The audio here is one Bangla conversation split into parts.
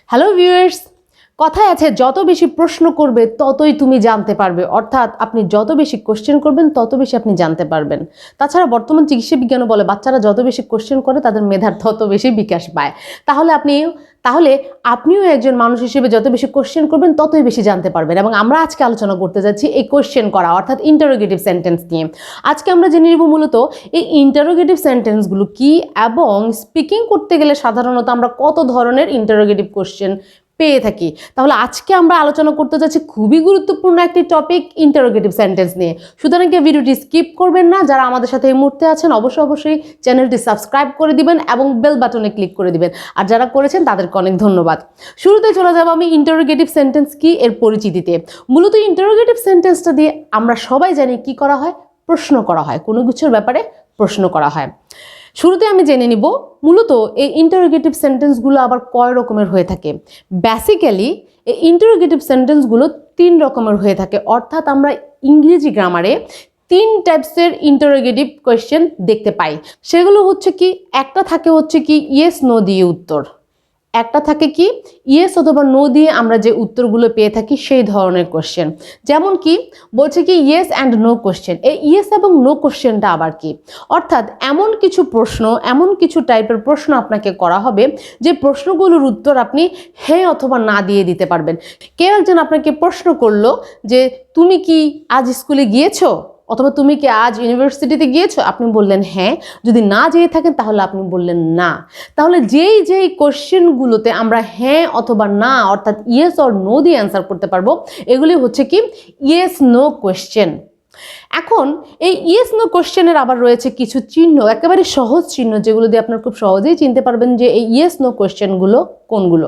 হ্যালো ভিউয়ার্স, কথায় আছে যত বেশি প্রশ্ন করবে ততই তুমি জানতে পারবে, অর্থাৎ আপনি যত বেশি কোশ্চেন করবেন তত বেশি আপনি জানতে পারবেন। তাছাড়া বর্তমান চিকিৎসা বিজ্ঞানও বলে বাচ্চারা যত বেশি কোশ্চেন করে তাদের মেধার তত বেশি বিকাশ পায়। তাহলে আপনিও একজন মানুষ হিসেবে যত বেশি কোশ্চেন করবেন ততই বেশি জানতে পারবেন। এবং আমরা আজকে আলোচনা করতে যাচ্ছি এই কোশ্চেন করা অর্থাৎ ইন্টারোগেটিভ সেন্টেন্স নিয়ে। আজকে আমরা জেনে নেব মূলত এই ইন্টারোগেটিভ সেন্টেন্সগুলো কি এবং স্পিকিং করতে গেলে সাধারণত আমরা কত ধরনের ইন্টারোগেটিভ কোশ্চেন পেয়ে থাকি। তাহলে আজকে আমরা আলোচনা করতে যাচ্ছি খুবই গুরুত্বপূর্ণ একটি টপিক, ইন্টারোগেটিভ সেন্টেন্স নিয়ে। সুতরাং কি ভিডিওটি স্কিপ করবেন না। যারা আমাদের সাথে এই মুহূর্তে আছেন অবশ্যই চ্যানেলটি সাবস্ক্রাইব করে দিবেন এবং বেল বাটনে ক্লিক করে দিবেন। আর যারা করেছেন তাদেরকে অনেক ধন্যবাদ। শুরুতে চলে যাব আমি ইন্টারোগেটিভ সেন্টেন্স কি এর পরিচিতিতে। মূলত ইন্টারোগেটিভ সেন্টেন্সটা দিয়ে আমরা সবাই জানি কি করা হয়, প্রশ্ন করা হয়, কোনো কিছুর ব্যাপারে প্রশ্ন করা হয়। শুরুতে আমি জেনে নিব মূলত এই ইন্টারোগেটিভ সেন্টেন্সগুলো আবার কয় রকমের হয়ে থাকে। বেসিক্যালি এই ইন্টারোগেটিভ সেন্টেন্সগুলো 3 রকমের হয়ে থাকে, অর্থাৎ আমরা ইংরেজি গ্রামারে 3 টাইপসের ইন্টারোগেটিভ কোয়েশ্চেন দেখতে পাই। সেগুলো হচ্ছে কি, একটা থাকে হচ্ছে কি ইয়েস নো দিয়ে উত্তর, একটা থাকে কি ইয়েস অথবা নো দিয়ে আমরা যে উত্তরগুলো পেয়ে থাকি সেই ধরনের কোশ্চেন। যেমন কি বলছে কি ইয়েস অ্যান্ড নো কোশ্চেন। এই ইয়েস এবং নো কোশ্চেনটা আবার কি, অর্থাৎ এমন কিছু প্রশ্ন, এমন কিছু টাইপের প্রশ্ন আপনাকে করা হবে যে প্রশ্নগুলোর উত্তর আপনি হ্যাঁ অথবা না দিয়ে দিতে পারবেন। কেউ একজন আপনাকে প্রশ্ন করলো যে তুমি কি আজ স্কুলে গিয়েছো অথবা তুমি কি আজ ইউনিভার্সিটিতে গিয়েছো, আপনি বললেন হ্যাঁ। যদি না যেয়ে থাকেন তাহলে আপনি বললেন না। তাহলে যেই কোশ্চেনগুলোতে আমরা হ্যাঁ অথবা না অর্থাৎ ইয়েস অর নো দিয়ে অ্যান্সার করতে পারবো এগুলি হচ্ছে কি ইয়েস নো কোশ্চেন। এখন এই ইয়েস নো কোশ্চেনের আবার রয়েছে কিছু চিহ্ন, একেবারে সহজ চিহ্ন, যেগুলো দিয়ে আপনারা খুব সহজেই চিনতে পারবেন যে এই ইয়েস নো কোশ্চেনগুলো কোনগুলো।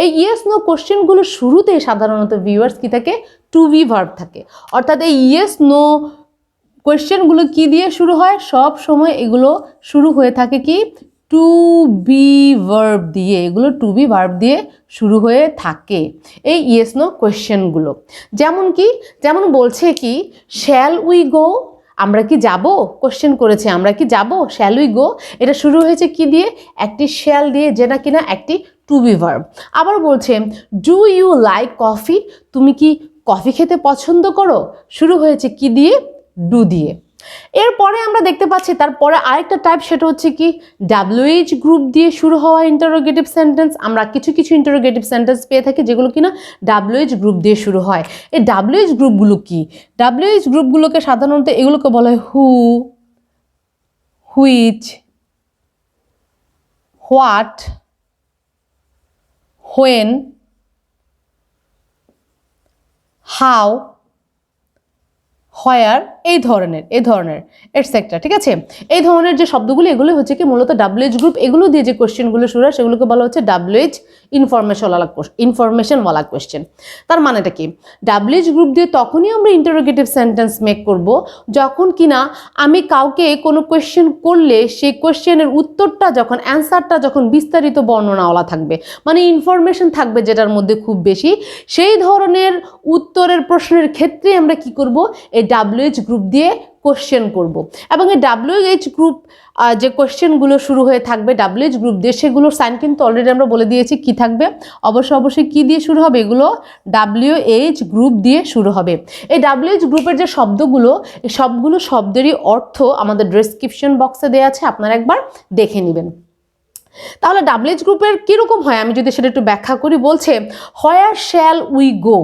এই ইয়েস নো কোশ্চেনগুলো শুরুতেই সাধারণত ভিউয়ার্স কি থাকে, টু বি ভার্ব থাকে। অর্থাৎ এই ইয়েস নো কোয়েশ্চেনগুলো কি দিয়ে শুরু হয়, সব সময় এগুলো শুরু হয়ে থাকে কি টু বি ভার্ব দিয়ে, এগুলো টু বি ভার্ব দিয়ে শুরু হয়ে থাকে এই ইয়েস নো কোয়েশ্চেনগুলো। যেমন বলছে কি শ্যাল উই গো, আমরা কি যাব, কোশ্চেন করেছে আমরা কি যাব, শ্যাল উই গো, এটা শুরু হয়েছে কি দিয়ে, একটি শ্যাল দিয়ে, যেটা কিনা একটি টু বি ভার্ব। আবার বলছে ডু ইউ লাইক কফি, তুমি কি কফি খেতে পছন্দ করো, শুরু হয়েছে কি দিয়ে, ডু দিয়ে। এরপরে আমরা দেখতে পাচ্ছি তারপরে আরেকটা টাইপ, সেটা হচ্ছে কি WH গ্রুপ দিয়ে শুরু হওয়া ইন্টারোগেটিভ সেন্টেন্স। আমরা কিছু ইন্টারোগেটিভ সেন্টেন্স পেয়ে থাকি যেগুলো কিনা WH গ্রুপ দিয়ে শুরু হয়। এই WH গ্রুপগুলো কি, WH গ্রুপগুলোকে সাধারণত এগুলোকে বলা হয় হু, হুইচ, হোয়াট, হোয়েন, হাউ, হোয়ার, এই ধরনের এটসেট্রা। ঠিক আছে, এই ধরনের যে শব্দগুলো এগুলো হচ্ছে কি মূলত WH গ্রুপ। এগুলো দিয়ে যে কোশ্চেনগুলো শুরু হয় সেগুলোকে বলা হচ্ছে WH ইনফরমেশনওয়ালা কোশ্চেন। তার মানেটা কি, WH গ্রুপ দিয়ে তখনই আমরা ইন্টারোগেটিভ সেন্টেন্স মেক করব যখন কিনা আমি কাউকে কোনো কোয়েশ্চেন করলে সেই কোয়েশ্চেনের উত্তরটা যখন, অ্যান্সারটা যখন বিস্তারিত বর্ণনাওয়ালা থাকবে, মানে ইনফরমেশন থাকবে যেটার মধ্যে খুব বেশি, সেই ধরনের উত্তরের প্রশ্নের ক্ষেত্রে আমরা কি করব, এই WH গ্রুপ দিয়ে কোশ্চেন করব। এবং এই WH গ্রুপ যে কোশ্চেনগুলো শুরু হয়ে থাকবে WH গ্রুপ দিয়ে, সেগুলোর সাইন কিন্তু অলরেডি আমরা বলে দিয়েছি কি থাকবে, অবশ্যই কি দিয়ে শুরু হবে, এগুলো WH গ্রুপ দিয়ে শুরু হবে। এই WH গ্রুপের যে শব্দগুলো, এই সবগুলো শব্দেরই অর্থ আমাদের ডেসক্রিপশন বক্সে দেওয়া আছে, আপনারা একবার দেখে নেবেন। তাহলে WH গ্রুপের কীরকম হয় আমি যদি সেটা একটু ব্যাখ্যা করি, বলছে হোয়ার শ্যাল উই গো,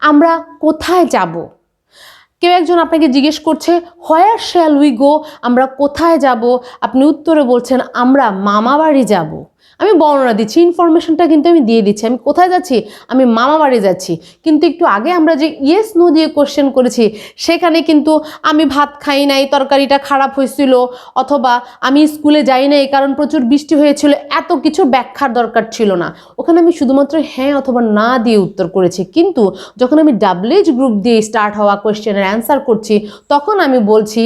আমরা কোথায় যাব। কেউ একজন আপনাকে জিজ্ঞেস করছে হোয়ার শ্যাল উই গো, আমরা কোথায় যাব, আপনি উত্তরে বলছেন আমরা মামা বাড়ি যাব। আমি বর্ণনা দিচ্ছি, ইনফরমেশনটা কিন্তু আমি দিয়ে দিচ্ছি, আমি কোথায় যাচ্ছি, আমি মামা বাড়ি যাচ্ছি। কিন্তু একটু আগে আমরা যে ইয়েস নো দিয়ে কোশ্চেন করেছি সেখানে কিন্তু আমি ভাত খাই নাই, তরকারিটা খারাপ হয়েছিল, অথবা আমি স্কুলে যাই নাই কারণ প্রচুর বৃষ্টি হয়েছিল, এত কিছু ব্যাখ্যার দরকার ছিল না। ওখানে আমি শুধুমাত্র হ্যাঁ অথবা না দিয়ে উত্তর করেছি। কিন্তু যখন আমি WH গ্রুপ দিয়ে স্টার্ট হওয়া কোশ্চেনের অ্যান্সার করছি তখন আমি বলছি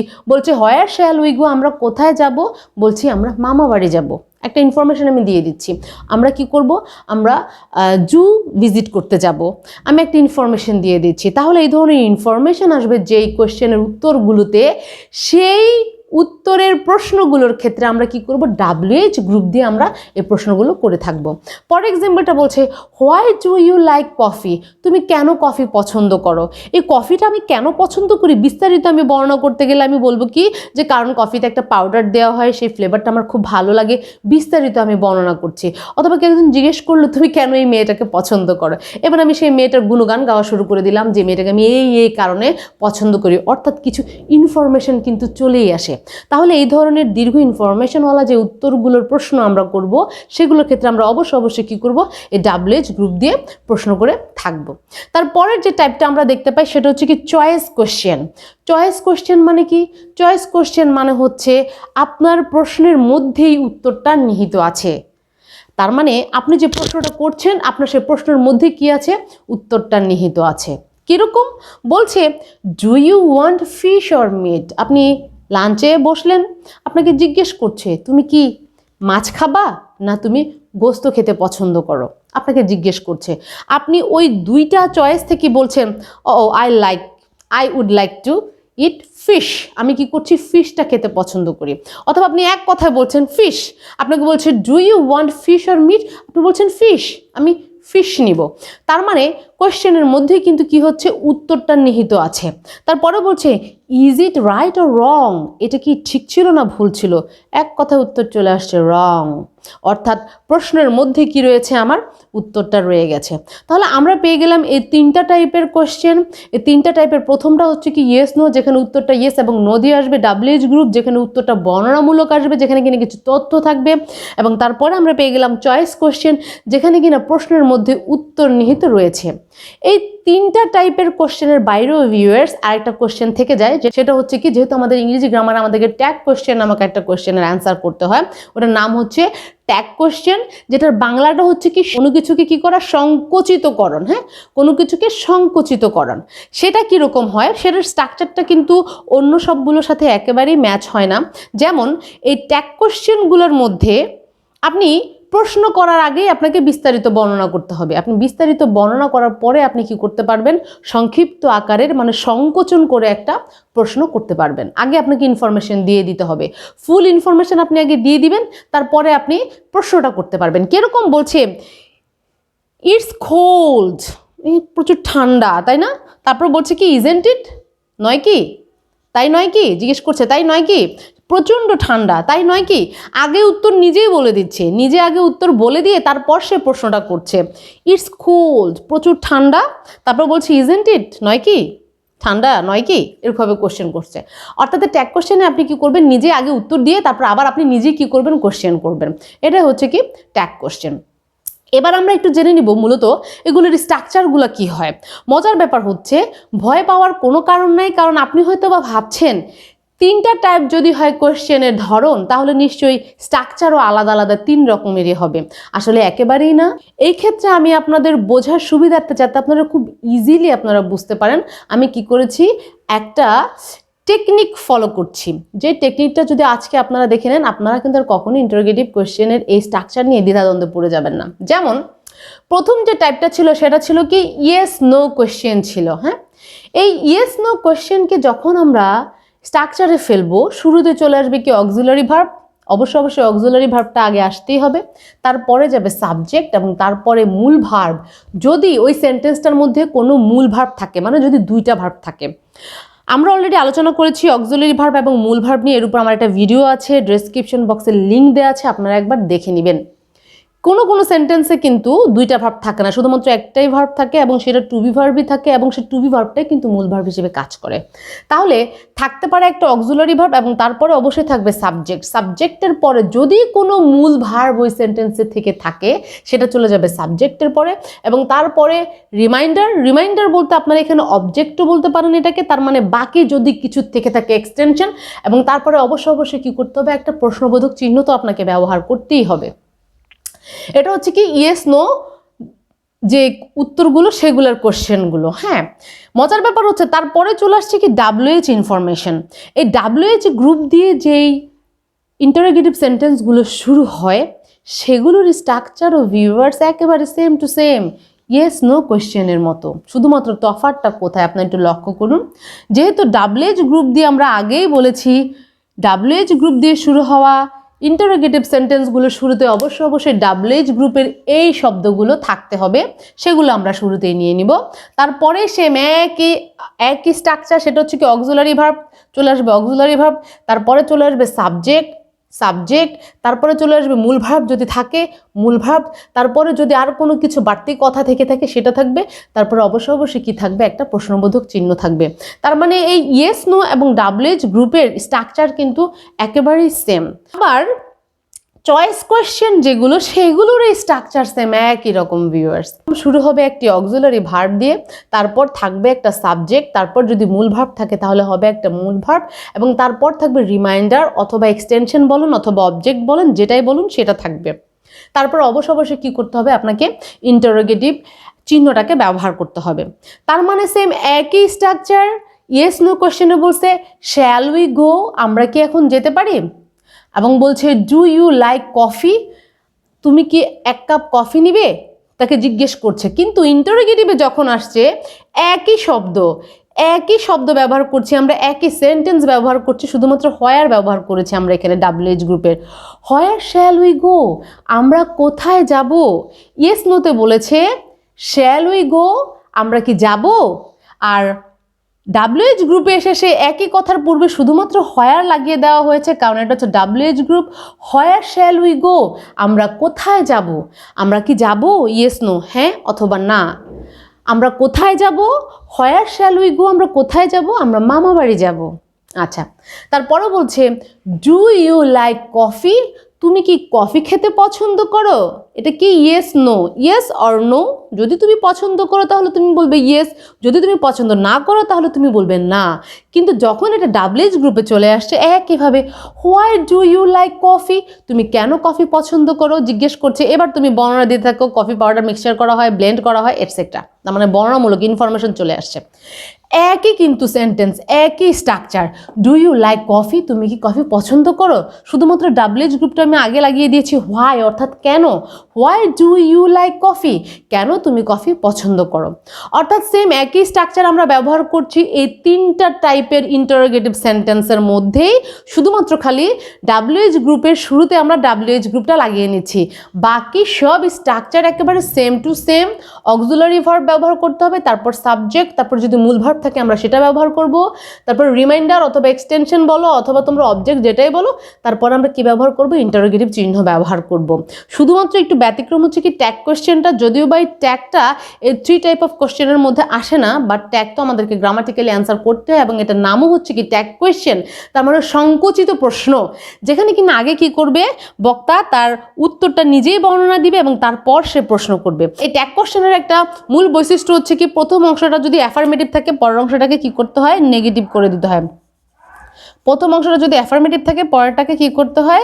হোয়ার শ্যাল উই গো, আমরা কোথায় যাব, বলছি আমরা মামা বাড়ি যাব। একটা ইনফরমেশন আমি দিয়ে দিচ্ছি, আমরা কি করব, আমরা জু ভিজিট করতে যাব, আমি একটা ইনফরমেশন দিয়ে দিচ্ছি। তাহলে এই ধরনের ইনফরমেশন আসবে যেই কোশ্চেনের উত্তরগুলোতে সেই উত্তরের প্রশ্নগুলোর ক্ষেত্রে আমরা কি করব, WH গ্রুপ দিয়ে আমরা এই প্রশ্নগুলো করে থাকবো। ফর এক্সাম্পলটা বলছে why do you like coffee, তুমি কেন কফি পছন্দ করো। এই কফিটা আমি কেন পছন্দ করি বিস্তারিত আমি বর্ণনা করতে গেলে আমি বলবো কি যে কারণ কফিতে একটা পাউডার দেওয়া হয়, সেই ফ্লেভারটা আমার খুব ভালো লাগে, বিস্তারিত আমি বর্ণনা করছি। অথবা কেউ একজন জিজ্ঞেস করলো তুমি কেন এই মেয়েটাকে পছন্দ করো, এবার আমি সেই মেয়েটার গুণগান গাওয়া শুরু করে দিলাম যে মেয়েটাকে আমি এই কারণে পছন্দ করি, অর্থাৎ কিছু ইনফরমেশন কিন্তু চলেই আসে। তাহলে এই ধরনের দীর্ঘ ইনফরমেশনওয়ালা যে উত্তরগুলোর প্রশ্ন আমরা করব সেগুলোর ক্ষেত্রে আমরা অবশ্যই কী করব, এই WH গ্রুপ দিয়ে প্রশ্ন করে থাকবো। তারপরের যে টাইপটা আমরা দেখতে পাই সেটা হচ্ছে কি চয়েস কোশ্চেন। চয়েস কোশ্চেন মানে কি, চয়েস কোশ্চেন মানে হচ্ছে আপনার প্রশ্নের মধ্যেই উত্তরটা নিহিত আছে। তার মানে আপনি যে প্রশ্নটা করছেন আপনার সেই প্রশ্নের মধ্যে কি আছে, উত্তরটা নিহিত আছে। কীরকম বলছে, do you want fish or meat, আপনি লাঞ্চে বসলেন, আপনাকে জিজ্ঞেস করছে তুমি কি মাছ খাবা না তুমি গোস্ত খেতে পছন্দ করো, আপনাকে জিজ্ঞেস করছে। আপনি ওই দুইটা চয়েস থেকে বলছেন ও I would like to eat fish, আমি কি করছি ফিশটা খেতে পছন্দ করি। অথবা আপনি এক কথায় বলছেন ফিশ, আপনাকে বলছে do you want fish or meat, আপনি বলছেন ফিশ, আমি ফিশ নিব। তার মানে কোশ্চেনের মধ্যেই কিন্তু কি হচ্ছে, উত্তরটা নিহিত আছে। তারপরে বলছে is it right or wrong, এটা কি ঠিক ছিল না ভুল ছিল, এক কথায় উত্তর চলে আসছে রং, অর্থাৎ প্রশ্নের মধ্যে কি রয়েছে, আমার উত্তরটা রয়ে গেছে। তাহলে আমরা পেয়ে গেলাম এই তিনটা টাইপের কোশ্চেন। এই তিনটা টাইপের প্রথমটা হচ্ছে কি ইয়েস নো, যেখানে উত্তরটা ইয়েস এবং নো দিয়ে আসবে। WH গ্রুপ, যেখানে উত্তরটা বর্ণনামূলক আসবে, যেখানে কিনা কিছু তথ্য থাকবে। এবং তারপরে আমরা পেয়ে গেলাম চয়েস কোশ্চেন, যেখানে কিনা প্রশ্নের মধ্যে উত্তর নিহিত রয়েছে। এই তিনটা টাইপের কোশ্চেনের বাইরেও ভিউয়ার্স আরেকটা কোশ্চেন থেকে যায়, সেটা হচ্ছে কি যেহেতু আমাদের ইংরেজি গ্রামার আমাদেরকে ট্যাগ কোশ্চেন নামক একটা কোশ্চেনের অ্যান্সার করতে হয়, ওটার নাম হচ্ছে ট্যাগ কোশ্চেন, যেটার বাংলাটা হচ্ছে কি কোনো কিছুকে কি করা, সংকুচিতকরণ। হ্যাঁ, কোনো কিছুকে সংকুচিতকরণ। সেটা কীরকম হয়, সেটার স্ট্রাকচারটা কিন্তু অন্য সবগুলোর সাথে একেবারেই ম্যাচ হয় না। যেমন এই ট্যাগ কোশ্চেনগুলোর মধ্যে আপনি প্রশ্ন করার আগেই আপনাকে বিস্তারিত বর্ণনা করতে হবে। আপনি বিস্তারিত বর্ণনা করার পরে আপনি কি করতে পারবেন, সংক্ষিপ্ত আকারের মানে সংকোচন করে একটা প্রশ্ন করতে পারবেন। আগে আপনাকে ইনফরমেশন দিয়ে দিতে হবে, ফুল ইনফরমেশন আপনি আগে দিয়ে দিবেন, তারপরে আপনি প্রশ্নটা করতে পারবেন। কিরকম বলছে, ইটস কোল্ড, প্রচুর ঠান্ডা তাই না। তারপর বলছে কি ইজেন্ট ইট, নয় কি, তাই নয় কি, জিজ্ঞেস করছে তাই নয় কি, প্রচণ্ড ঠান্ডা তাই নয় কি। আগে উত্তর নিজেই বলে দিচ্ছে, নিজে আগে উত্তর বলে দিয়ে তারপর সে প্রশ্নটা করছে। ইটস কোল্ড, প্রচুর ঠান্ডা, তারপর বলছে ইজেন্ট ইট, নয় কি, ঠান্ডা নয় কি, এরকমভাবে কোশ্চেন করছে। অর্থাৎ ট্যাগ কোশ্চেনে আপনি কি করবেন, নিজে আগে উত্তর দিয়ে তারপর আবার আপনি নিজেই কি করবেন, কোশ্চেন করবেন। এটা হচ্ছে কি ট্যাগ কোশ্চেন। এবার আমরা একটু জেনে নিব মূলত এগুলোর স্ট্রাকচারগুলো কি হয়। মজার ব্যাপার হচ্ছে ভয় পাওয়ার কোনো কারণ নাই, কারণ আপনি হয়তো বা ভাবছেন তিনটা টাইপ যদি হয় কোশ্চেনের ধরন, তাহলে নিশ্চয়ই স্ট্রাকচারও আলাদা আলাদা 3 রকমেরই হবে। আসলে একেবারেই না। এই ক্ষেত্রে আমি আপনাদের বোঝার সুবিধার্থে, যাতে আপনারা খুব ইজিলি আপনারা বুঝতে পারেন, আমি কি করেছি, একটা টেকনিক ফলো করছি। যে টেকনিকটা যদি আজকে আপনারা দেখে নেন, আপনারা কিন্তু আর কখনোই ইন্টারোগেটিভ কোশ্চেনের এই স্ট্রাকচার নিয়ে দ্বিধাদ্বন্দ্বে পড়ে যাবেন না। যেমন প্রথম যে টাইপটা ছিল সেটা ছিল কি ইয়েস নো কোশ্চেন ছিল। হ্যাঁ, এই ইয়েস নো কোশ্চেনকে যখন আমরা স্ট্রাকচারে ফেলবো, শুরুতে চলে আসবে কি অক্সিলারি ভার্ব, অবশ্যই অক্সিলারি ভার্বটা আগে আসতেই হবে, তারপরে যাবে সাবজেক্ট এবং তারপরে মূল ভার্ব, যদি ওই সেন্টেন্সটার মধ্যে কোনো মূল ভার্ব থাকে, মানে যদি দুইটা ভার্ব থাকে। আমরা অলরেডি আলোচনা করেছি অক্সিলারি ভার্ব এবং মূল ভার্ব নিয়ে, এর উপর আমার একটা ভিডিও আছে, ডেসক্রিপশন বক্সে লিঙ্ক দেওয়া আছে, আপনারা একবার দেখে নেবেন। কোনো সেন্টেন্সে কিন্তু দুইটা ভার্ব থাকে না, শুধুমাত্র একটাই ভার্ব থাকে এবং সেটা টু বি ভার্বই থাকে এবং সেই টু বি ভার্বটাই কিন্তু মূল ভার্ব হিসেবে কাজ করে। তাহলে থাকতে পারে একটা অক্সিলারি ভার্ব এবং তারপরে অবশ্যই থাকবে সাবজেক্ট। সাবজেক্টের পরে যদি কোনো মূল ভার্ব ওই সেন্টেন্সে থেকে থাকে, সেটা চলে যাবে সাবজেক্টের পরে, এবং তারপরে রিমাইন্ডার বলতে আপনারা এখানে অবজেক্টও বলতে পারেন এটাকে, তার মানে বাকি যদি কিছু থেকে থাকে এক্সটেনশন, এবং তারপরে অবশ্যই কি করতে হবে, একটা প্রশ্নবোধক চিহ্ন তো আপনাকে ব্যবহার করতেই হবে। এটা হচ্ছে কি ইয়েস নো যে উত্তরগুলো সেগুলোর কোশ্চেনগুলো। হ্যাঁ, মজার ব্যাপার হচ্ছে তারপরে চলে আসছে কি WH ইনফরমেশন। এই WH গ্রুপ দিয়ে যেই ইন্টারোগেটিভ সেন্টেন্সগুলো শুরু হয়, সেগুলোর স্ট্রাকচার ও ভিউয়ার্স একেবারে same to same yes no কোশ্চেনের মতো। শুধুমাত্র তফাৎটা কোথায় আপনার একটু লক্ষ্য করুন। যেহেতু WH গ্রুপ দিয়ে আমরা আগেই বলেছি WH গ্রুপ দিয়ে শুরু হওয়া ইন্টারোগেটিভ সেন্টেন্সগুলো শুরুতে অবশ্যই WH গ্রুপের এই শব্দগুলো থাকতে হবে, সেগুলো আমরা শুরুতেই নিয়ে নিব। তারপরে সেম একই স্ট্রাকচার, সেটা হচ্ছে কি অক্সিলারি ভার্ব, চলে আসবে অক্সিলারি ভার্ব, তারপরে চলে আসবে সাবজেক্ট, তারপরে চলে আসবে মূল ভার্ব যদি থাকে মূল ভার্ব, তারপরে যদি আর কোনো কিছু বাড়তি কথা থেকে থাকে সেটা থাকবে, তারপরে অবশ্যই কি থাকবে, একটা প্রশ্নবোধক চিহ্ন থাকবে। তার মানে এই ইয়েস নো এবং WH গ্রুপের স্ট্রাকচার কিন্তু একেবারেই সেম। আবার চয়েস কোয়েশ্চেন যেগুলো, সেগুলোর এই স্ট্রাকচার সেম, একই রকম ভিউয়ার্স। শুরু হবে একটি অক্সিলারি ভার্ব দিয়ে, তারপর থাকবে একটা সাবজেক্ট, তারপর যদি মূল ভার্ব থাকে তাহলে হবে একটা মূল ভার্ব, এবং তারপর থাকবে রিমাইন্ডার অথবা এক্সটেনশন বলুন অথবা অবজেক্ট বলুন, যেটাই বলুন সেটা থাকবে। তারপর অবশ্যই কি করতে হবে, আপনাকে ইন্টারোগেটিভ চিহ্নটাকে ব্যবহার করতে হবে। তার মানে সেম একই স্ট্রাকচার। ইয়েস নো কোয়েশ্চেনে বলছে শ্যাল উই গো, আমরা কি এখন যেতে পারি, এবং বলছে ডু ইউ লাইক কফি, তুমি কি এক কাপ কফি নিবে, তাকে জিজ্ঞেস করছে। কিন্তু ইন্টারোগেটিভে যখন আসছে একই শব্দ ব্যবহার করছি আমরা, একই সেন্টেন্স ব্যবহার করছি, শুধুমাত্র হোয়ার ব্যবহার করেছি আমরা এখানে WH গ্রুপের। হোয়ার শ্যাল উই গো, আমরা কোথায় যাব। ইয়েস নোতে বলেছে শ্যাল উই গো, আমরা কি যাব, আর WH গ্রুপে এসে সে একই কথার পূর্বে শুধুমাত্র হোয়ার লাগিয়ে দেওয়া হয়েছে, কারণ এটা হচ্ছে WH group. Where shall we go, আমরা কোথায় যাব, আমরা কি যাব, ইয়েস নো, হ্যাঁ অথবা না, আমরা কোথায় যাব, হোয়ার শ্যাল উই গো, আমরা কোথায় যাব, আমরা মামা বাড়ি যাব। আচ্ছা, তারপরে বলছে ডু ইউ লাইক কফি, তুমি কি কফি খেতে পছন্দ করো। এটা কি yes no, yes or no, যদি তুমি পছন্দ করো তাহলে তুমি বলবে ইয়েস, যদি তুমি পছন্দ না করো তাহলে তুমি বলবে না। কিন্তু যখন এটা WH গ্রুপে চলে আসছে একইভাবে, why do you like coffee, তুমি কেন কফি পছন্দ করো জিজ্ঞেস করছে। এবার তুমি বর্ণনা দিতে থাকো, কফি পাউডার মিক্সচার করা হয়, ব্লেন্ড করা হয়, এটসেট্রা। তার মানে বর্ণনামূলক ইনফরমেশন চলে আসছে। একই কিন্তু সেন্টেন্স, একই structure. Do you like coffee, তুমি কি কফি পছন্দ করো, শুধুমাত্র WH গ্রুপটা আমি আগে লাগিয়ে দিয়েছি হোয়াই, অর্থাৎ কেন। Why do you like coffee, কেন তুমি কফি পছন্দ করো। অর্থাৎ সেম একই স্ট্রাকচার আমরা ব্যবহার করছি এই তিনটা টাইপের ইন্টারোগেটিভ সেন্টেন্সের মধ্যেই, শুধুমাত্র খালি WH গ্রুপের শুরুতে আমরা WH গ্রুপটা লাগিয়ে নিচ্ছি। বাকি সব স্ট্রাকচার একেবারে same to same. Auxiliary verb ব্যবহার করতে হবে, তারপর সাবজেক্ট, তারপর যদি মূল ভার্ব থাকে আমরা সেটা ব্যবহার করব, তারপর রিমাইন্ডার অথবা এক্সটেনশন বলো অথবা তোমরা অবজেক্ট যেটাই বলো, তারপর আমরা কি ব্যবহার করব, ইন্টারোগেটিভ চিহ্ন ব্যবহার করব। শুধুমাত্র একটু ব্যতিক্রম হচ্ছে কি ট্যাগ কোয়েশ্চেনটা, যদিও বা এই ট্যাগটা এই 3 টাইপ অফ কোয়েশ্চেনের মধ্যে আসে না, বাট ট্যাগ তো আমাদেরকে গ্রামাটিক্যালি অ্যান্সার করতে হয়, এবং এটার নামও হচ্ছে কি ট্যাগ কোয়েশ্চেন। তার মানে সংকুচিত প্রশ্ন, যেখানে কিনা আগে কি করবে বক্তা তার উত্তরটা নিজেই বর্ণনা দিবে এবং তারপর সে প্রশ্ন করবে। এই ট্যাগ কোয়েশ্চেনের একটা মূল বৈশিষ্ট্য হচ্ছে কি প্রথম অংশটা যদি অ্যাফার্মেটিভ থাকে পরের অংশটাকে কি করতে হয়, নেগেটিভ করে দিতে হয়। প্রথম অংশটা যদি অ্যাফার্মেটিভ থাকে পরেরটাকে কি করতে হয়,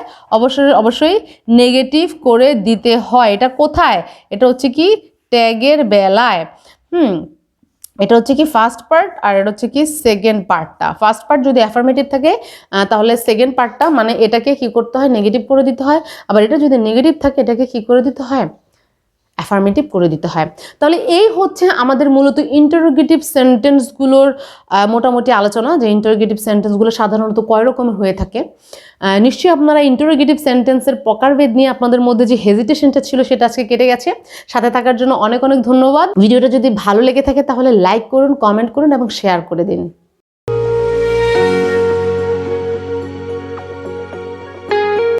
অবশ্যই নেগেটিভ করে দিতে হয়। এটা কোথায়, এটা হচ্ছে কি ট্যাগের বেলায়। এটা হচ্ছে কি ফার্স্ট পার্ট, আর এটা হচ্ছে কি সেকেন্ড পার্টটা। ফার্স্ট পার্ট যদি অ্যাফার্মেটিভ থাকে তাহলে সেকেন্ড পার্টটা মানে এটাকে কি করতে হয়, নেগেটিভ করে দিতে হয়। আবার এটা যদি নেগেটিভ থাকে এটাকে কি করে দিতে হয়, অ্যাফার্মেটিভ করে দিতে হয়। তাহলে এই হচ্ছে আমাদের মূলত ইন্টারোগেটিভ সেন্টেন্সগুলোর মোটামুটি আলোচনা, যে ইন্টারোগেটিভ সেন্টেন্সগুলো সাধারণত কয় রকমের হয়ে থাকে। নিশ্চয়ই আপনারা ইন্টারোগেটিভ সেন্টেন্সের প্রকারভেদ নিয়ে আপনাদের মধ্যে যে হেজিটেশনটা ছিল সেটা আজকে কেটে গেছে। সাথে থাকার জন্য অনেক অনেক ধন্যবাদ। ভিডিওটা যদি ভালো লেগে থাকে তাহলে লাইক করুন, কমেন্ট করুন এবং শেয়ার করে দিন।